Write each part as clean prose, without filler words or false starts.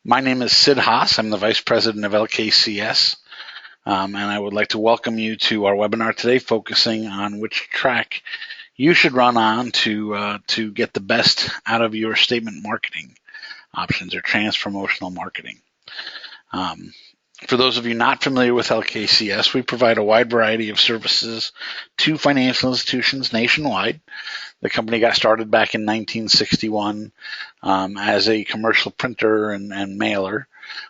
My name is Sid Haas. I'm the Vice President of LKCS, and I would like to welcome you to our webinar today focusing on which track you should run on to get the best out of your statement marketing options or transpromotional marketing. For those of you not familiar with LKCS, we provide a wide variety of services to financial institutions nationwide. The company got started back in 1961 as a commercial printer and mailer,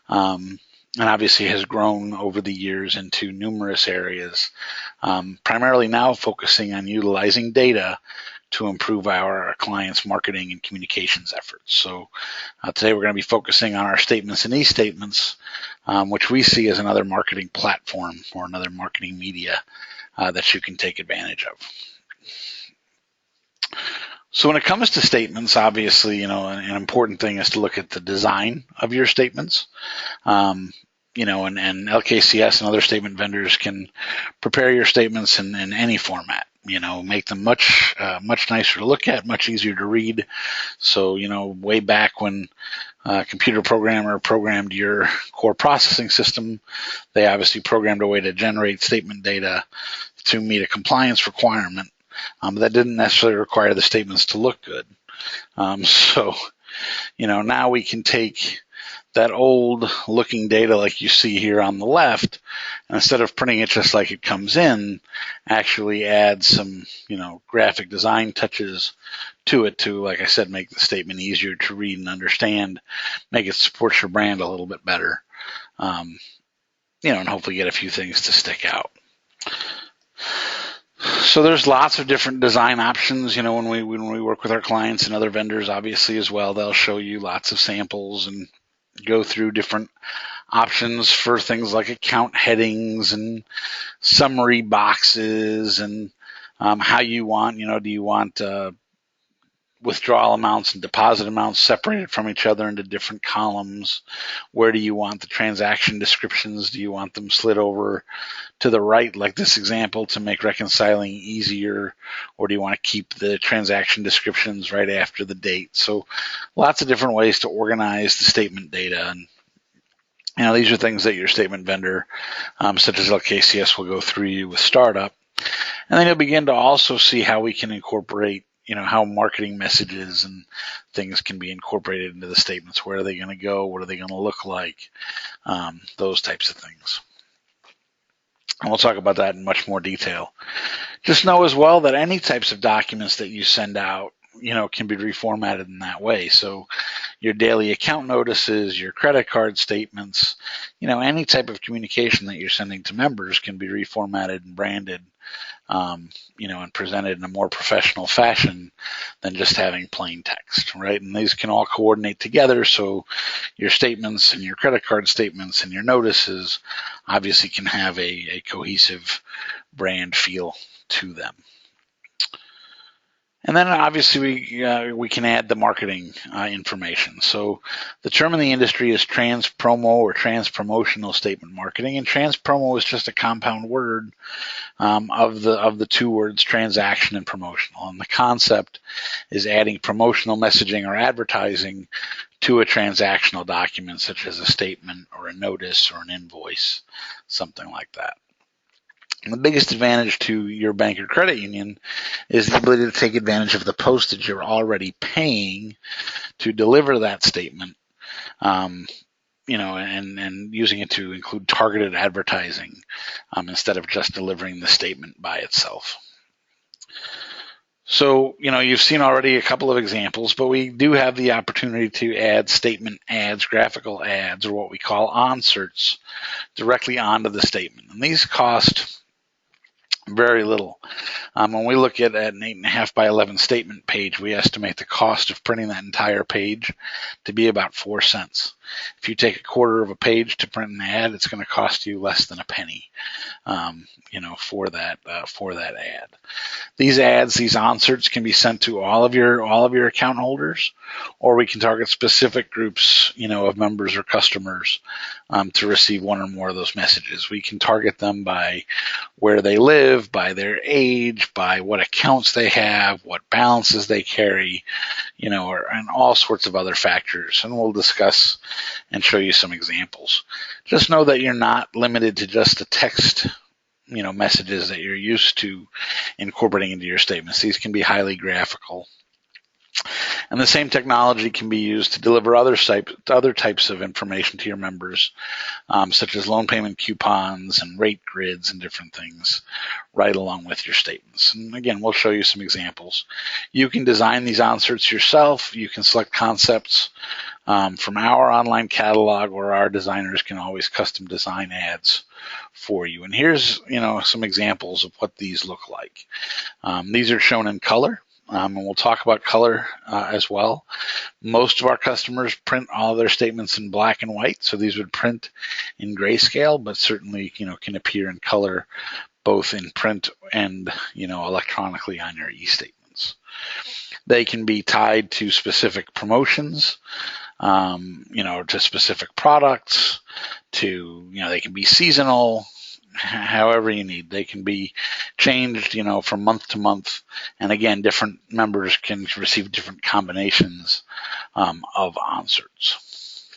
and obviously has grown over the years into numerous areas, primarily now focusing on utilizing data to improve our clients' marketing and communications efforts. So today we're going to be focusing on our statements and e-statements, which we see as another marketing platform or another marketing media that you can take advantage of. So when it comes to statements, obviously, an important thing is to look at the design of your statements. And LKCS and other statement vendors can prepare your statements in any format. Make them much nicer to look at, much easier to read. So, way back when a computer programmer programmed your core processing system, they obviously programmed a way to generate statement data to meet a compliance requirement. But that didn't necessarily require the statements to look good. So, now we can take that old looking data like you see here on the left, and instead of printing it just like it comes in, actually add some, graphic design touches to it to, like I said, make the statement easier to read and understand, make it support your brand a little bit better, and hopefully get a few things to stick out. So there's lots of different design options. When we work with our clients and other vendors, obviously as well, they'll show you lots of samples and go through different options for things like account headings and summary boxes and how you want. Do you want withdrawal amounts and deposit amounts separated from each other into different columns? Where do you want the transaction descriptions? Do you want them slid over to the right, like this example, to make reconciling easier? Or do you want to keep the transaction descriptions right after the date? So lots of different ways to organize the statement data. And these are things that your statement vendor, such as LKCS, will go through you with startup. And then you'll begin to also see how we can incorporate how marketing messages and things can be incorporated into the statements. Where are they going to go? What are they going to look like? Those types of things. And we'll talk about that in much more detail. Just know as well that any types of documents that you send out, can be reformatted in that way. So your daily account notices, your credit card statements, any type of communication that you're sending to members can be reformatted and branded, and presented in a more professional fashion than just having plain text, right? And these can all coordinate together, so your statements and your credit card statements and your notices obviously can have a cohesive brand feel to them. And then obviously we can add the marketing information. So the term in the industry is transpromo or transpromotional statement marketing, and transpromo is just a compound word of the two words transaction and promotional. And the concept is adding promotional messaging or advertising to a transactional document, such as a statement or a notice or an invoice, something like that. And the biggest advantage to your bank or credit union is the ability to take advantage of the postage you're already paying to deliver that statement, and using it to include targeted advertising instead of just delivering the statement by itself. So, you've seen already a couple of examples, but we do have the opportunity to add statement ads, graphical ads, or what we call onserts directly onto the statement. And these cost very little. When we look at an 8.5 by 11 statement page, we estimate the cost of printing that entire page to be about 4 cents. If you take a quarter of a page to print an ad, it's going to cost you less than a penny, for that ad. These ads, these onserts, can be sent to all of your account holders, or we can target specific groups, of members or customers to receive one or more of those messages. We can target them by where they live, by their age, by what accounts they have, what balances they carry, and all sorts of other factors. And we'll discuss and show you some examples. Just know that you're not limited to just the text messages that you're used to incorporating into your statements. These can be highly graphical. And the same technology can be used to deliver other types of information to your members, such as loan payment coupons and rate grids and different things right along with your statements. And again, we'll show you some examples. You can design these inserts yourself. You can select concepts from our online catalog, or our designers can always custom design ads for you. And here's some examples of what these look like. These are shown in color. And we'll talk about color as well. Most of our customers print all of their statements in black and white, so these would print in grayscale, but certainly can appear in color, both in print and electronically on your e-statements. They can be tied to specific promotions, to specific products, they can be seasonal. However you need. They can be changed, from month to month. And again, different members can receive different combinations of inserts.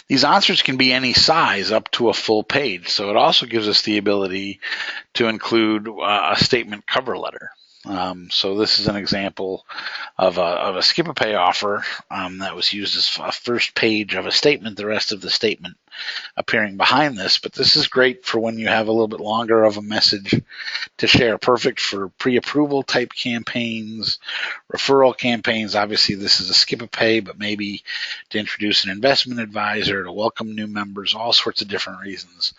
These inserts can be any size up to a full page. So it also gives us the ability to include a statement cover letter. So this is an example of a skip-a-pay offer that was used as a first page of a statement, the rest of the statement appearing behind this. But this is great for when you have a little bit longer of a message to share. Perfect for pre-approval type campaigns, referral campaigns. Obviously, this is a skip-a-pay, but maybe to introduce an investment advisor, to welcome new members, all sorts of different reasons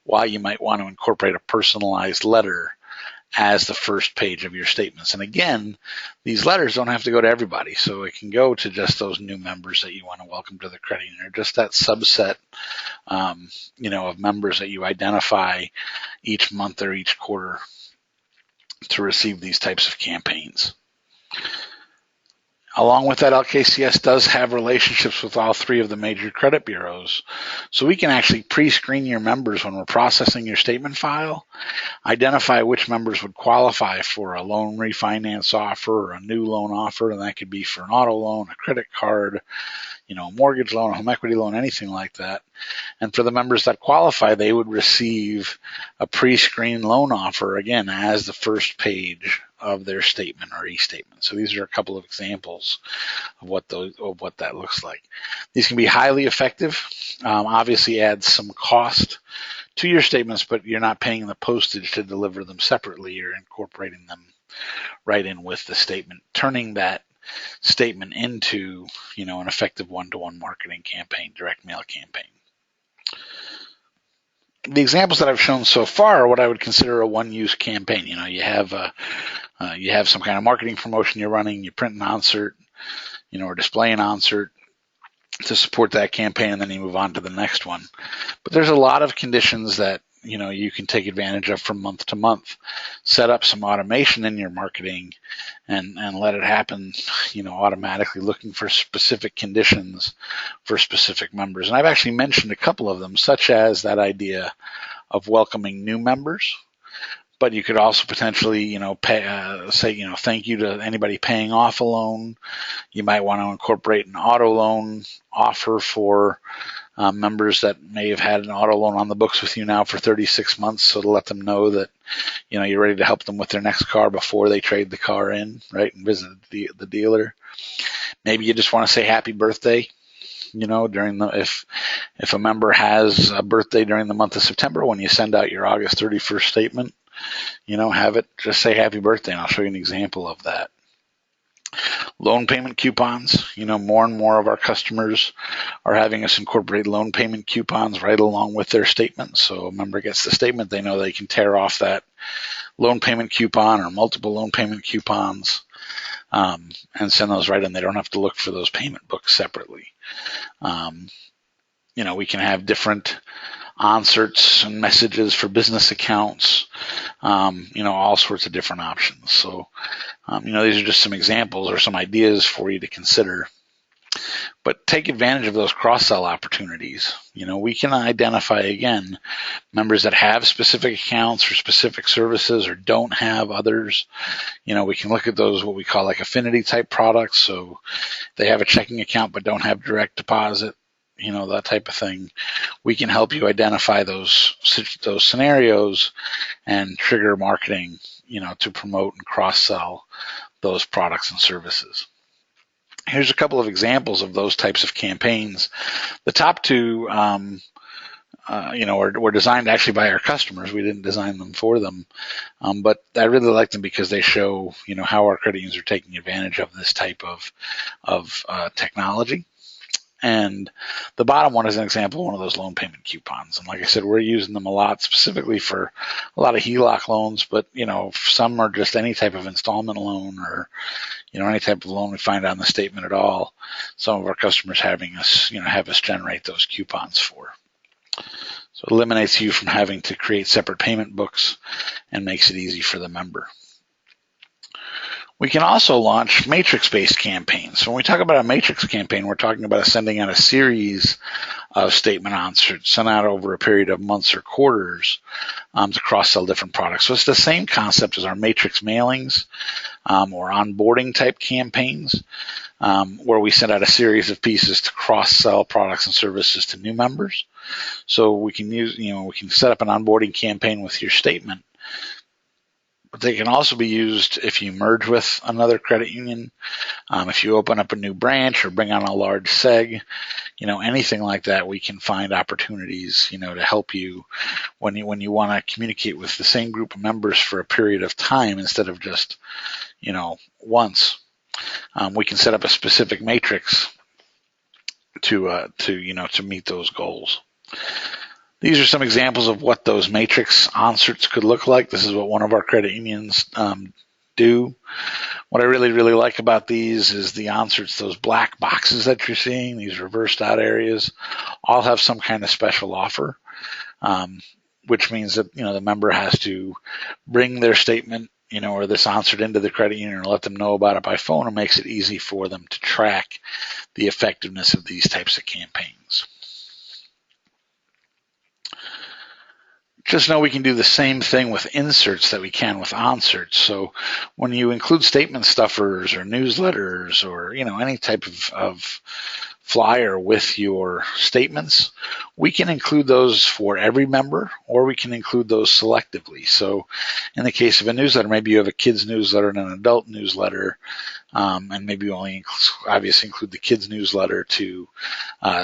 why you might want to incorporate a personalized letter as the first page of your statements. And again, these letters don't have to go to everybody, so it can go to just those new members that you want to welcome to the credit union, or just that subset, of members that you identify each month or each quarter to receive these types of campaigns. Along with that, LKCS does have relationships with all three of the major credit bureaus. So we can actually pre-screen your members when we're processing your statement file, identify which members would qualify for a loan refinance offer or a new loan offer, and that could be for an auto loan, a credit card, a mortgage loan, a home equity loan, anything like that. And for the members that qualify, they would receive a pre-screened loan offer, again, as the first page of their statement or e-statement. So these are a couple of examples of what that looks like. These can be highly effective. Obviously adds some cost to your statements, but you're not paying the postage to deliver them separately. You're incorporating them right in with the statement, turning that statement into an effective one-to-one marketing campaign, direct mail campaign. The examples that I've shown so far are what I would consider a one-use campaign. You have some kind of marketing promotion you're running, you print an insert, or display an insert to support that campaign, and then you move on to the next one. But there's a lot of conditions that you can take advantage of from month to month. Set up some automation in your marketing and let it happen, automatically, looking for specific conditions for specific members. And I've actually mentioned a couple of them, such as that idea of welcoming new members. But you could also potentially, say, thank you to anybody paying off a loan. You might want to incorporate an auto loan offer for members that may have had an auto loan on the books with you now for 36 months, so to let them know that, you're ready to help them with their next car before they trade the car in, right, and visit the dealer. Maybe you just want to say happy birthday. During if a member has a birthday during the month of September, when you send out your August 31st statement, have it just say happy birthday, and I'll show you an example of that. Loan payment coupons, more and more of our customers are having us incorporate loan payment coupons right along with their statement. So a member gets the statement, they know they can tear off that loan payment coupon or multiple loan payment coupons and send those right in. They don't have to look for those payment books separately. We can have different inserts and messages for business accounts, all sorts of different options. So, these are just some examples or some ideas for you to consider. But take advantage of those cross-sell opportunities. We can identify, again, members that have specific accounts for specific services or don't have others. We can look at those, what we call like affinity type products. So they have a checking account but don't have direct deposit, that type of thing. We can help you identify those scenarios and trigger marketing, to promote and cross-sell those products and services. Here's a couple of examples of those types of campaigns. The top two, were designed actually by our customers. We didn't design them for them, but I really like them because they show, how our credit unions are taking advantage of this type of technology. And the bottom one is an example of one of those loan payment coupons. And like I said, we're using them a lot, specifically for a lot of HELOC loans, but, some are just any type of installment loan or, any type of loan we find on the statement at all. Some of our customers have us generate those coupons for. So it eliminates you from having to create separate payment books and makes it easy for the member. We can also launch matrix-based campaigns. So when we talk about a matrix campaign, we're talking about sending out a series of statement answers sent out over a period of months or quarters to cross-sell different products. So it's the same concept as our matrix mailings or onboarding type campaigns, where we send out a series of pieces to cross-sell products and services to new members. So we can we can set up an onboarding campaign with your statement. But they can also be used if you merge with another credit union, if you open up a new branch or bring on a large seg, anything like that. We can find opportunities, to help you when you want to communicate with the same group of members for a period of time instead of just, once. We can set up a specific matrix to meet those goals. These are some examples of what those matrix inserts could look like. This is what one of our credit unions do. What I really, really like about these is the inserts, those black boxes that you're seeing, these reversed out areas, all have some kind of special offer, which means that, the member has to bring their statement, or this insert into the credit union and let them know about it by phone. It makes it easy for them to track the effectiveness of these types of campaigns. Just know we can do the same thing with inserts that we can with onserts. So when you include statement stuffers or newsletters or, any type of flyer with your statements, we can include those for every member, or we can include those selectively. So in the case of a newsletter, maybe you have a kids newsletter and an adult newsletter, and maybe you only obviously include the kids newsletter to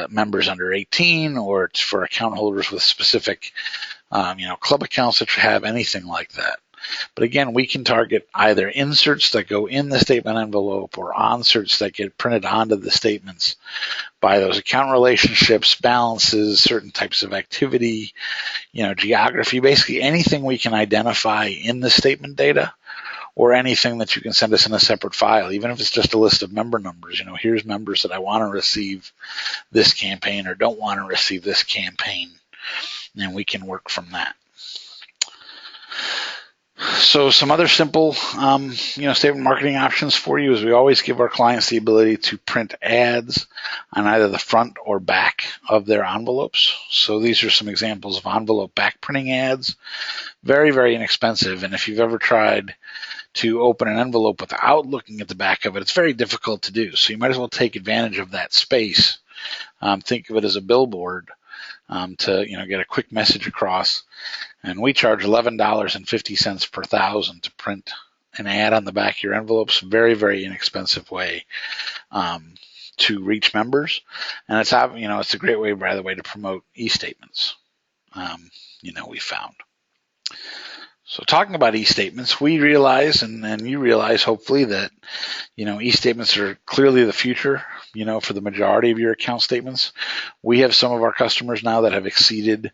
members under 18, or it's for account holders with specific club accounts that you have, anything like that. But again, we can target either inserts that go in the statement envelope or onserts that get printed onto the statements by those account relationships, balances, certain types of activity, geography, basically anything we can identify in the statement data, or anything that you can send us in a separate file, even if it's just a list of member numbers. Here's members that I want to receive this campaign or don't want to receive this campaign, and we can work from that. So some other simple, statement marketing options for you is we always give our clients the ability to print ads on either the front or back of their envelopes. So these are some examples of envelope back printing ads. Very, very inexpensive. And if you've ever tried to open an envelope without looking at the back of it, it's very difficult to do. So you might as well take advantage of that space. Think of it as a billboard to get a quick message across. And we charge $11.50 per thousand to print an ad on the back of your envelopes. Very, very inexpensive way to reach members. And it's a great way, by the way, to promote e-statements. We found. So talking about e-statements, we realize, and you realize hopefully, that e-statements are clearly the future, for the majority of your account statements. We have some of our customers now that have exceeded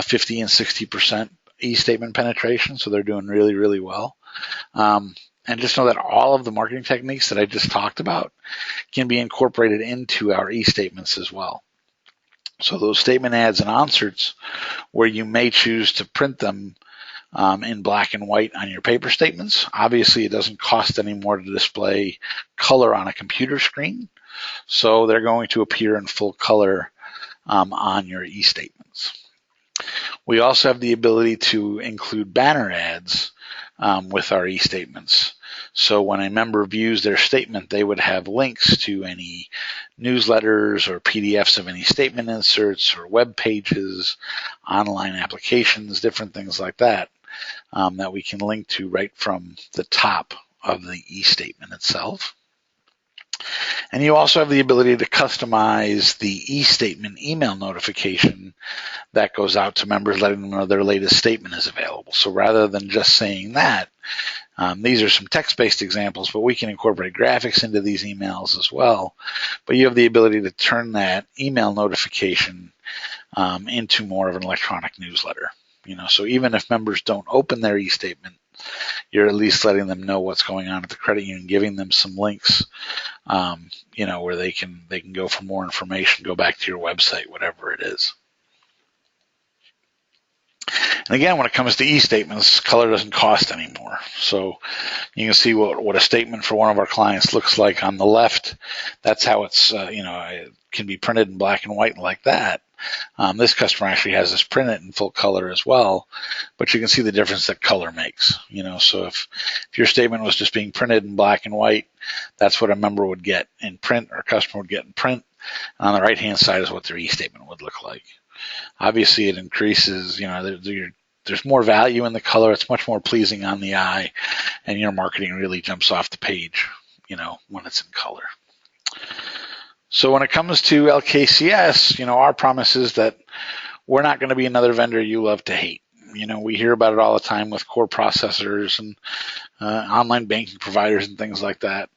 50 and 60% e-statement penetration, so they're doing really, really well. And just know that all of the marketing techniques that I just talked about can be incorporated into our e-statements as well. So those statement ads and inserts, where you may choose to print them in black and white on your paper statements. Obviously, it doesn't cost any more to display color on a computer screen. So they're going to appear in full color on your e-statements. We also have the ability to include banner ads with our e-statements. So when a member views their statement, they would have links to any newsletters or PDFs of any statement inserts or web pages, online applications, different things like that, that we can link to right from the top of the e-statement itself. And you also have the ability to customize the e-statement email notification that goes out to members, letting them know their latest statement is available. So rather than just saying that, these are some text-based examples, but we can incorporate graphics into these emails as well. But you have the ability to turn that email notification into more of an electronic newsletter. So even if members don't open their e-statement, you're at least letting them know what's going on at the credit union, giving them some links, where they can go for more information, go back to your website, whatever it is. And again, when it comes to e-statements, color doesn't cost anymore. So you can see what a statement for one of our clients looks like on the left. That's how it's, it can be printed in black and white like that. This customer actually has this printed in full color as well, but you can see the difference that color makes. So if your statement was just being printed in black and white, that's what a member would get in print, or a customer would get in print. And on the right-hand side is what their e-statement would look like. Obviously, it increases, there's more value in the color. It's much more pleasing on the eye, and your marketing really jumps off the page, when it's in color. So when it comes to LKCS, our promise is that we're not going to be another vendor you love to hate. We hear about it all the time with core processors and online banking providers and things like that.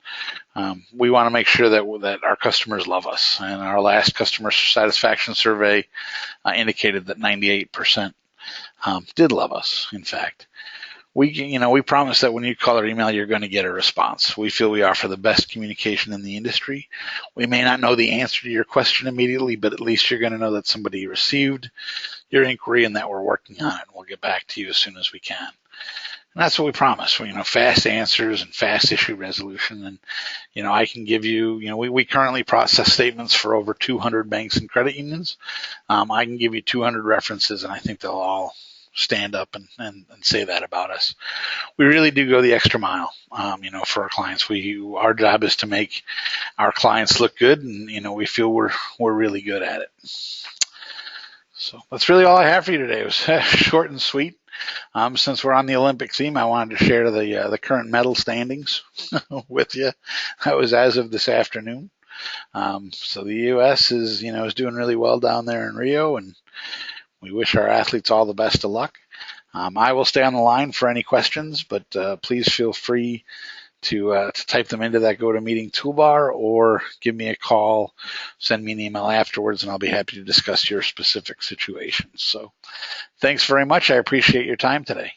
We want to make sure that our customers love us. And our last customer satisfaction survey indicated that 98% did love us, in fact. We promise that when you call or email, you're going to get a response. We feel we offer the best communication in the industry. We may not know the answer to your question immediately, but at least you're going to know that somebody received your inquiry and that we're working on it. We'll get back to you as soon as we can. And that's what we promise. Fast answers and fast issue resolution. And, I can give you, we currently process statements for over 200 banks and credit unions. I can give you 200 references, and I think they'll all stand up and say that about us. We really do go the extra mile, for our clients. Our job is to make our clients look good, and, we feel we're really good at it. So that's really all I have for you today. It was short and sweet. Since we're on the Olympic theme, I wanted to share the current medal standings with you. That was as of this afternoon. So the U.S. is doing really well down there in Rio, and we wish our athletes all the best of luck. I will stay on the line for any questions, but please feel free to type them into that GoToMeeting toolbar, or give me a call, send me an email afterwards, and I'll be happy to discuss your specific situation. So thanks very much. I appreciate your time today.